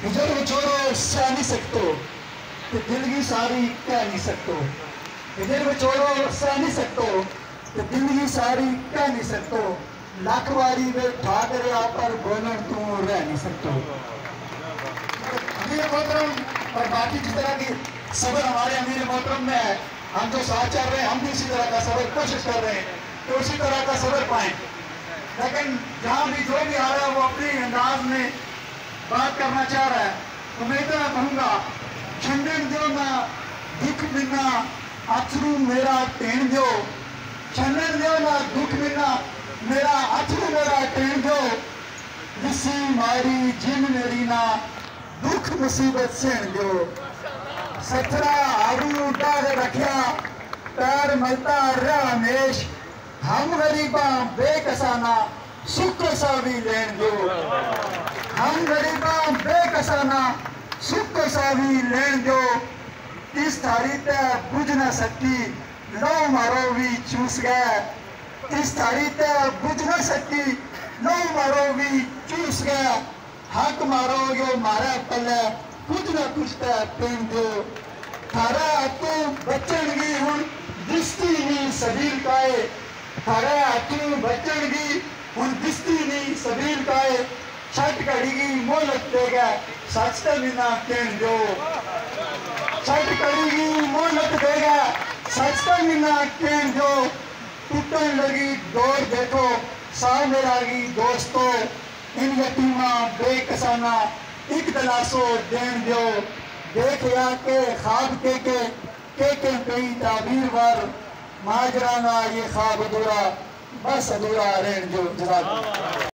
हिजर विछोड़ो सह नहीं सकते ते जिंदगी सारी कह नहीं सकते। हिजर विछोड़ो सह नहीं सकते ते जिंदगी सारी कह नहीं सकते। लाख बारी वे ठाक रहा पर बोलन तू रह नहीं सकते। अमीर मोहतरम और बाकी जिस तरह की सबर हमारे अमीर मोहतरम में है, हम जो साथ चल रहे हैं हम भी इसी तरह का सबर कोशिश कर रहे हैं तो उसी तरह का सबर पाएं। लेकिन जहाँ भी जो भी आ रहा है वो अपने अंदाज में बात करना चाह रहा है तो मैं इतना कहूँगा, छंडन दो ना दुख बिना अथरू मेरा टेन दो, छंडन दो ना दुख बिना मेरा अथरू मेरा टेन दो, जिसी मारी जिन मेरी ना दुख मुसीबत सेण दो। सथरा आरू डाग रखिया पैर मलता रहा हमेश, हम गरीबा बेकसाना सुख सा भी लेन दो। हम गरीबा बेकसाना सुख सा भी लेन दो, इस थारी ते बुझ न सकी लो मारो भी चूस गए, इस थारी ते बुझ न सकी लो मारो भी चूस गए, हक मारो यो मारे पले कुछ न कुछ ते पेन दो। थारा तू बचन गी हुन दिसती नहीं सबील काए, थारा तू बचन गी हुन दिसती नहीं सबील काए, छट कड़ीगी मोहलत देगा सच ते बिना कहन दो। छट कड़ीगी मोहलत देगा सच ते बिना कहन दो, टूटन लगी डोर देखो सामने आगी दोस्तों, इन यतीमा बेकसाना एक दलासो देन दो। देख या के ख्वाब के कई ताबीर वार माजराना ये ख्वाब अधूरा बस अधूरा रहन दो। जज़ाकल्लाह।